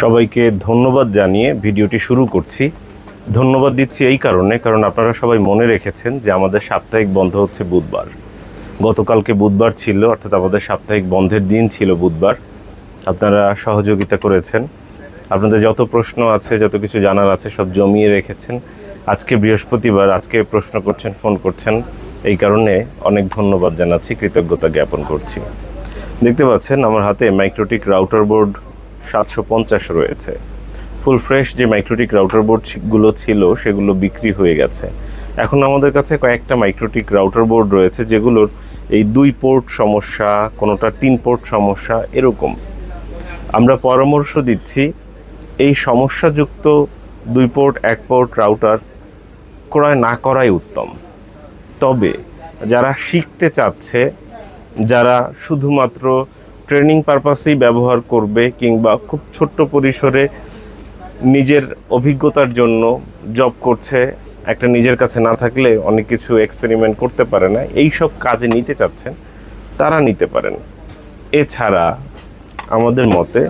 সবাইকে ধন্যবাদ জানিয়ে ভিডিওটি শুরু করছি। ধন্যবাদ দিচ্ছি এই কারণ আপনারা সবাই মনে রেখেছেন যে আমাদের সাপ্তাহিক বন্ধ হচ্ছে বুধবার। গতকালকে বুধবার ছিল, অর্থাৎ আমাদের সাপ্তাহিক বন্ধের দিন ছিল বুধবার। আপনারা সহযোগিতা করেছেন, আপনাদের যত প্রশ্ন আছে, যত কিছু জানার আছে সব জমিয়ে রেখেছেন। আজকে বৃহস্পতিবার, আজকে প্রশ্ন করছেন, ফোন করছেন, এই কারণে অনেক ধন্যবাদ জানাচ্ছি, কৃতজ্ঞতা জ্ঞাপন করছি। দেখতে পাচ্ছেন আমার হাতে মাইক্রোটিক রাউটার বোর্ড 750 রয়েছে। ফুল ফ্রেশ যে মাইক্রোটিক রাউটার বোর্ডগুলো ছিল সেগুলো বিক্রি হয়ে গেছে। এখন আমাদের কাছে কয়েকটা মাইক্রোটিক রাউটার বোর্ড রয়েছে যেগুলোর এই 2 পোর্ট সমস্যা, কোনোটার 3 পোর্ট সমস্যা, এরকম। আমরা পরামর্শ দিচ্ছি এই সমস্যাযুক্ত 2 পোর্ট 1 পোর্ট রাউটার ক্রয় না করাই উত্তম। তবে যারা শিখতে চাচ্ছে, যারা শুধুমাত্র ট্রেনিং পারপাসেই ব্যবহার করবে কিংবা খুব ছোট্ট পরিসরে নিজের অভিজ্ঞতার জন্য জব করছে, একটা নিজের কাছে না থাকলে অনেক কিছু এক্সপেরিমেন্ট করতে পারে না, এই সব কাজে নিতে চাচ্ছেন, তারা নিতে পারেন। এছাড়া আমাদের মতে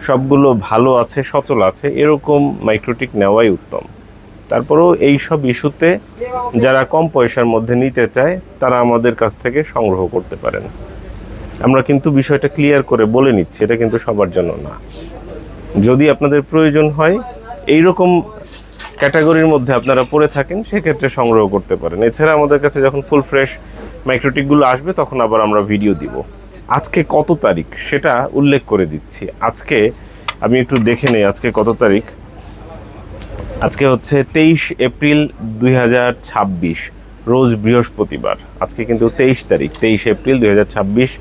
সবগুলো ভালো আছে, সচল আছে, এরকম মাইক্রোটিক নেওয়াই উত্তম। তারপরেও এই সব ইস্যুতে যারা কম পয়সার মধ্যে নিতে চায় তারা আমাদের কাছ থেকে সংগ্রহ করতে পারেন। আমরা কিন্তু বিষয়টা ক্লিয়ার করে বলে নিচ্ছি, এটা কিন্তু সবার জন্য না। যদি আপনাদের প্রয়োজন হয়, এই রকম ক্যাটাগরির মধ্যে আপনারা পড়ে থাকেন, সেক্ষেত্রে সংগ্রহ করতে পারেন। এছাড়া আমাদের কাছে যখন ফুল ফ্রেশ মাইক্রোটিকগুলো আসবে তখন আবার আমরা ভিডিও দিব। আজকে কত তারিখ সেটা উল্লেখ করে দিচ্ছি। আজকে আমি একটু দেখে নেই আজকে কত তারিখ। আজকে হচ্ছে 23 এপ্রিল 2026, রোজ বৃহস্পতিবার। আজকে কিন্তু 23 তারিখ, 23 এপ্রিল 2026,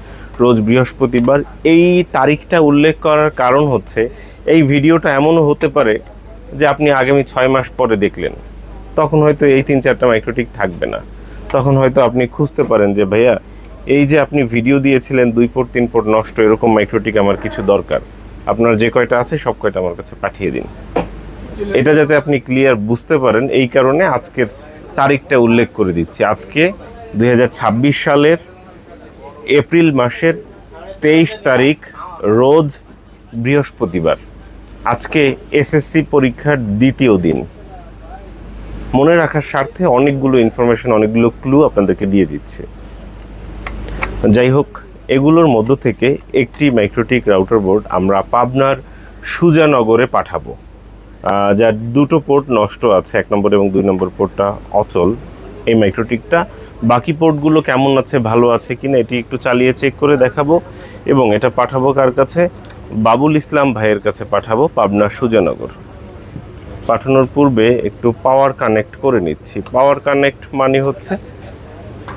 রোজ বৃহস্পতিবার। এই তারিখটা উল্লেখ করার কারণ হচ্ছে এই ভিডিওটা এমনও হতে পারে যে আপনি আগামী 6 মাস পরে দেখলেন, তখন হয়তো এই 3-4টা মাইক্রোটিক থাকবে না। তখন হয়তো আপনি খুঁজতে পারেন যে ভাইয়া, এই যে আপনি ভিডিও দিয়েছিলেন 2 পোর্ট 3 পোর্ট নষ্ট, এরকম মাইক্রোটিক আমার কিছু দরকার, আপনার যে কয়টা আছে সব কয়টা আমার কাছে পাঠিয়ে দিন। এটা যাতে আপনি ক্লিয়ার বুঝতে পারেন, এই কারণে আজকের তারিখটা উল্লেখ করে দিচ্ছি। আজকে 2026 সালের এপ্রিল মাসের 23 তারিখ, রোজ বৃহস্পতিবার। আজকে এসএসসি পরীক্ষার দ্বিতীয় দিন। মনে রাখার স্বার্থে অনেকগুলো ইনফরমেশন, অনেকগুলো ক্লু আপনাদেরকে দিয়ে দিচ্ছে। যাই হোক, এগুলোর মধ্য থেকে একটি মাইক্রোটিক রাউটার বোর্ড আমরা পাবনার সুজানগরে পাঠাবো, যার 2টো পোর্ট নষ্ট আছে, 1 নম্বর এবং 2 নম্বর পোর্টটা অচল। এই মাইক্রোটিকটা বাকি পোর্টগুলো কেমন আছে, ভালো আছে কিনা, এটি একটু চালিয়ে চেক করে দেখাবো এবং এটা পাঠাবো কার কাছে? বাবুল ইসলাম ভাইয়ের কাছে পাঠাবো, পাবনা সুজানগর। পাঠানোর পূর্বে একটু পাওয়ার কানেক্ট করে নিচ্ছি। পাওয়ার কানেক্ট মানে হচ্ছে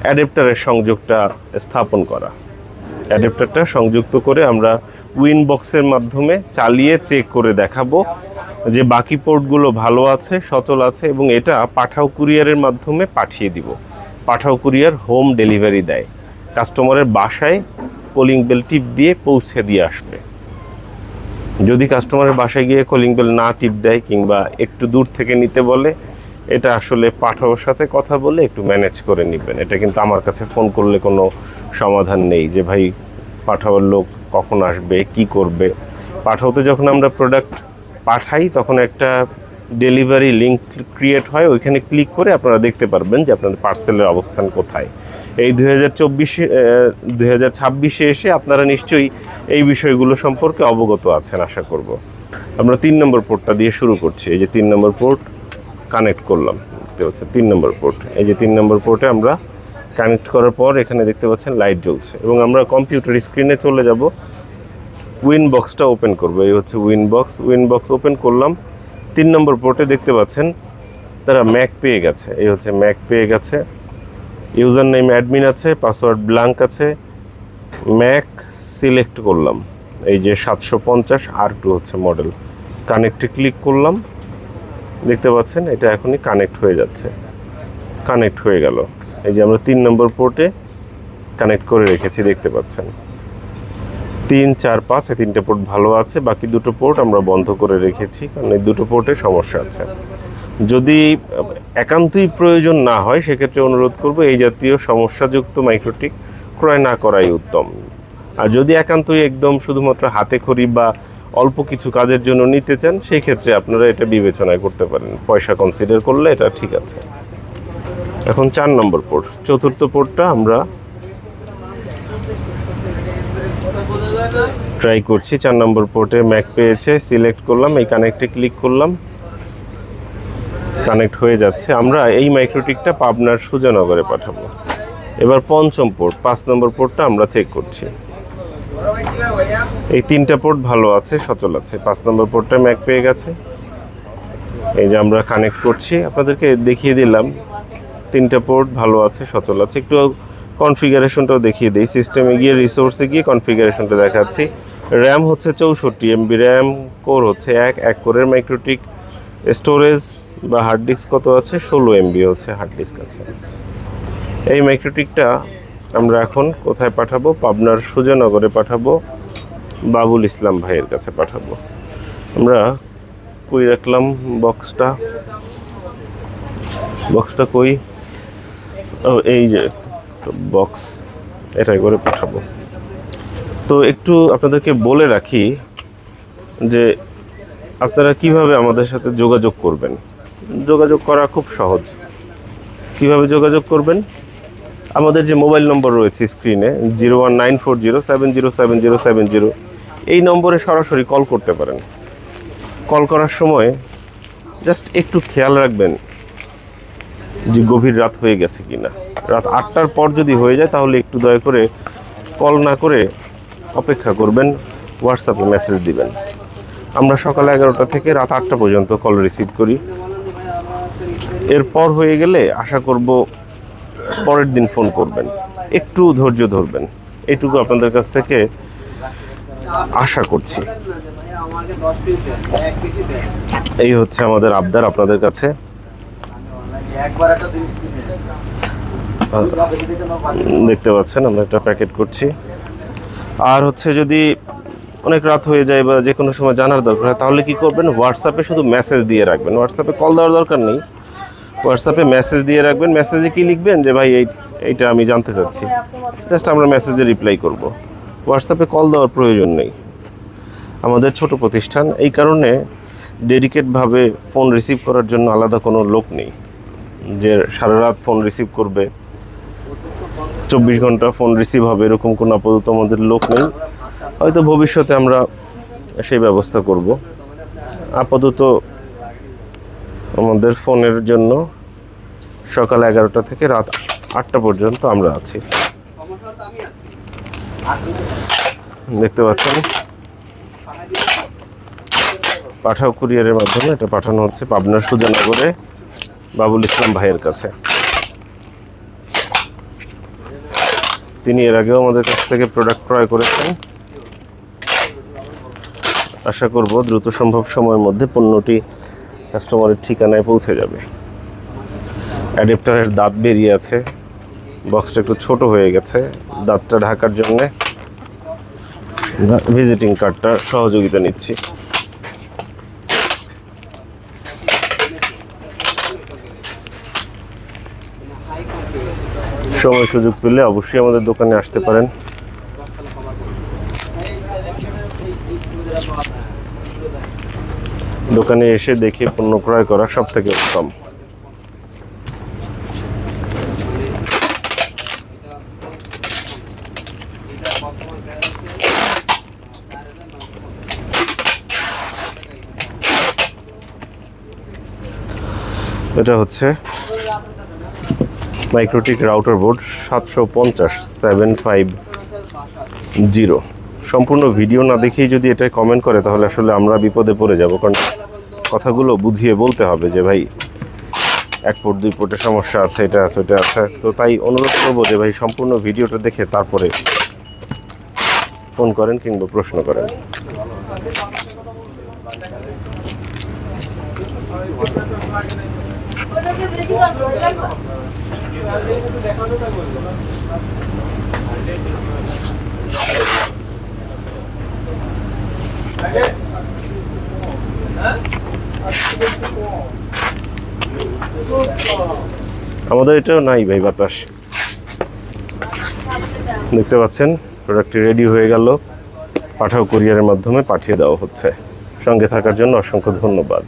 অ্যাডাপ্টারের সংযোগটা স্থাপন করা। অ্যাডাপ্টারটা সংযুক্ত করে আমরা উইনবক্সের মাধ্যমে চালিয়ে চেক করে দেখাবো যে বাকি পোর্টগুলো ভালো আছে, সচল আছে, এবং এটা পাঠাও কুরিয়ারের মাধ্যমে পাঠিয়ে দিব। পাঠাও কুরিয়ার হোম ডেলিভারি দেয়, কাস্টমারের বাসায় কলিং বেল টিপ দিয়ে পৌঁছে দিয়ে আসবে। যদি কাস্টমারের বাসায় গিয়ে কলিং বেল না টিপ দেয় কিংবা একটু দূর থেকে নিতে বলে, এটা আসলে পাঠাওর সাথে কথা বলে একটু ম্যানেজ করে নেবেন। এটা কিন্তু আমার কাছে ফোন করলে কোনো সমাধান নেই যে ভাই পাঠাওয়ার লোক কখন আসবে, কি করবে। পাঠাওতে যখন আমরা প্রোডাক্ট পাঠাই তখন একটা ডেলিভারি লিঙ্ক ক্রিয়েট হয়, ওইখানে ক্লিক করে আপনারা দেখতে পারবেন যে আপনাদের পার্সেলের অবস্থান কোথায়। এই 2026-এ এসে আপনারা নিশ্চয়ই এই বিষয়গুলো সম্পর্কে অবগত আছেন আশা করব। আমরা 3 নম্বর পোর্টটা দিয়ে শুরু করছি। এই যে 3 নম্বর পোর্ট কানেক্ট করলাম, দেখতে পাচ্ছেন 3 নম্বর পোর্ট। এই যে 3 নম্বর পোর্টে আমরা কানেক্ট করার পর এখানে দেখতে পাচ্ছেন লাইট জ্বলছে এবং আমরা কম্পিউটার স্ক্রিনে চলে যাব, উইনবক্সটা ওপেন করবো। এই হচ্ছে উইনবক্স ওপেন করলাম। 3 নম্বর পোর্টে দেখতে পাচ্ছেন তারা ম্যাক পেয়ে গেছে। এই হচ্ছে ম্যাক পেয়ে গেছে, ইউজার নেম অ্যাডমিন আছে, পাসওয়ার্ড ব্ল্যাঙ্ক আছে। ম্যাক সিলেক্ট করলাম, এই যে 750 R2 হচ্ছে মডেল। কানেক্টে ক্লিক করলাম, দেখতে পাচ্ছেন এটা এখনই কানেক্ট হয়ে যাচ্ছে। কানেক্ট হয়ে গেল। এই যে আমরা 3 নম্বর পোর্টে কানেক্ট করে রেখেছি, দেখতে পাচ্ছেন 3, 4, 5 এই 3টে পোর্ট ভালো আছে। বাকি 2টো পোর্ট আমরা বন্ধ করে রেখেছি কারণ এই 2টো পোর্টে সমস্যা আছে। যদি একান্তই প্রয়োজন না হয় সেক্ষেত্রে অনুরোধ করব এই জাতীয় সমস্যাযুক্ত মাইক্রোটিক ক্রয় না করাই উত্তম। আর যদি একান্তই একদম শুধুমাত্র হাতে খড়ি বা অল্প কিছু কাজের জন্য নিতে চান, সেই ক্ষেত্রে আপনারা এটা বিবেচনায় করতে পারেন। পয়সা কনসিডার করলে এটা ঠিক আছে। এখন 4 নম্বর পোর্ট, চতুর্থ পোর্টটা আমরা ট্রাই করছি। 4 নম্বর পোর্টে ম্যাক পেয়েছে, সিলেক্ট করলাম, এই কানেক্টে ক্লিক করলাম, কানেক্ট হয়ে যাচ্ছে। আমরা এই মাইক্রোটিকটা পাবনার সুজানগরে পাঠাবো। এবার পঞ্চম পোর্ট, 5 নম্বর পোর্টটা আমরা চেক করছি। এই 3টা পোর্ট ভালো আছে, সচল আছে। 5 নম্বর পোর্টটা ম্যাক পেয়ে গেছে, এই যে আমরা কানেক্ট করছি, আপনাদেরকে দেখিয়ে দিলাম 3টা পোর্ট ভালো আছে, সচল আছে। একটু কনফিগারেশনটাও দেখিয়ে দিই। সিস্টেমে গিয়ে রিসোর্সে গিয়ে কনফিগারেশনটা দেখাচ্ছি। র্যাম হচ্ছে 64 MB র্যাম, কোর হচ্ছে 1 কোরের মাইক্রোটিক, স্টোরেজ বা হার্ড ডিস্ক কত আছে, 16 MB হচ্ছে হার্ড ডিস্ক আছে। এই মাইক্রোটিকটা আমরা এখন কোথায় পাঠাবো? পাবনার সুজানগরে পাঠাবো, বাবুল ইসলাম ভাইয়ের কাছে পাঠাবো। আমরা কই রাখলাম বক্সটা কই? ও এই যে বক্স, এটাই করে পাঠাবো। তো একটু আপনাদেরকে বলে রাখি যে আপনারা কিভাবে আমাদের সাথে যোগাযোগ করবেন। যোগাযোগ করা খুব সহজ। কিভাবে যোগাযোগ করবেন? আমাদের যে মোবাইল নম্বর রয়েছে স্ক্রিনে 01940707070, এই নম্বরে সরাসরি কল করতে পারেন। কল করার সময় জাস্ট একটু খেয়াল রাখবেন যে গভীর রাত হয়ে গেছে কিনা। রাত 8টার পর যদি হয়ে যায় তাহলে একটু দয়া করে কল না করে অপেক্ষা করবেন, হোয়াটসঅ্যাপে মেসেজ দিবেন। আমরা সকাল 11টা থেকে রাত 8টা পর্যন্ত কল রিসিভ করি। এরপর হয়ে গেলে আশা করব পরের দিন ফোন করবেন, একটু ধৈর্য ধরবেন, এইটুকু আপনাদের কাছ থেকে আশা করছি। এই হচ্ছে আমাদের আবদার আপনাদের কাছে। দেখতে পাচ্ছেন আমরা একটা প্যাকেট করছি। আর হচ্ছে যদি অনেক রাত হয়ে যায় বা যে কোনো সময় জানার দরকার হয় তাহলে কি করবেন? হোয়াটসঅ্যাপে শুধু মেসেজ দিয়ে রাখবেন। হোয়াটসঅ্যাপে কল দেওয়ার দরকার নেই, হোয়াটসঅ্যাপে মেসেজ দিয়ে রাখবেন। মেসেজে কি লিখবেন? যে ভাই এইটা আমি জানতে চাচ্ছি, জাস্ট আমরা মেসেজে রিপ্লাই করব। হোয়াটসঅ্যাপে কল দেওয়ার প্রয়োজন নেই। আমাদের ছোট প্রতিষ্ঠান, এই কারণে ডেডিকেটভাবে ফোন রিসিভ করার জন্য আলাদা কোনো লোক নেই যে সারা রাত ফোন রিসিভ করবে, 24 ঘন্টা ফোন রিসিভ হবে, এরকম কোনো আপাতত আমাদের লোক নেই। হয়তো ভবিষ্যতে আমরা সেই ব্যবস্থা করব। আপাতত আমাদের ফোনের জন্য সকাল 11টা থেকে রাত 8টা পর্যন্ত আমরা আছি। দেখতে পাচ্ছেন পাঠাও কুরিয়ারের মাধ্যমে এটা পাঠানো হচ্ছে পাবনার সুজানগরে বাবুল ইসলাম ভাইয়ের কাছে। তিনি এর আগেও আমাদের কাছ থেকে প্রোডাক্ট ক্রয় করেছেন। আশা করব দ্রুত সম্ভব সময়ের মধ্যে পণ্যটি কাস্টমারের ঠিকানায় পৌঁছে যাবে। অ্যাডাপ্টারের দাঁত বেরিয়ে আছে, বক্সটা একটু ছোট হয়ে গেছে। দাঁতটা ঢাকার জন্যে ভিজিটিং কার্ডটার সহযোগিতা নিচ্ছি। সময় সুযোগ পেলে অবশ্যই আমাদের দোকানে আসতে পারেন। দোকানে এসে দেখে পণ্য ক্রয় করা সব থেকে উত্তম। এটা হচ্ছে মাইক্রোটিক রাউটার বোর্ড 750 সম্পূর্ণ ভিডিও না দেখেই যদি এটা কমেন্ট করে তাহলে আসলে আমরা বিপদে পড়ে যাব, কারণ কথাগুলো বুঝিয়ে বলতে হবে যে ভাই 1 পোর্ট 2 পোর্টের সমস্যা আছে, এটা আছে ওটা আছে। তো তাই অনুরোধ করবো যে ভাই সম্পূর্ণ ভিডিওটা দেখে তারপরে ফোন করেন কিংবা প্রশ্ন করেন। আমাদের এটাও নাই ভাই বাতাস। দেখতে পাচ্ছেন প্রোডাক্টটি রেডি হয়ে গেল। পাঠাও কুরিয়ারের মাধ্যমে পাঠিয়ে দেওয়া হচ্ছে। সঙ্গে থাকার জন্য অসংখ্য ধন্যবাদ।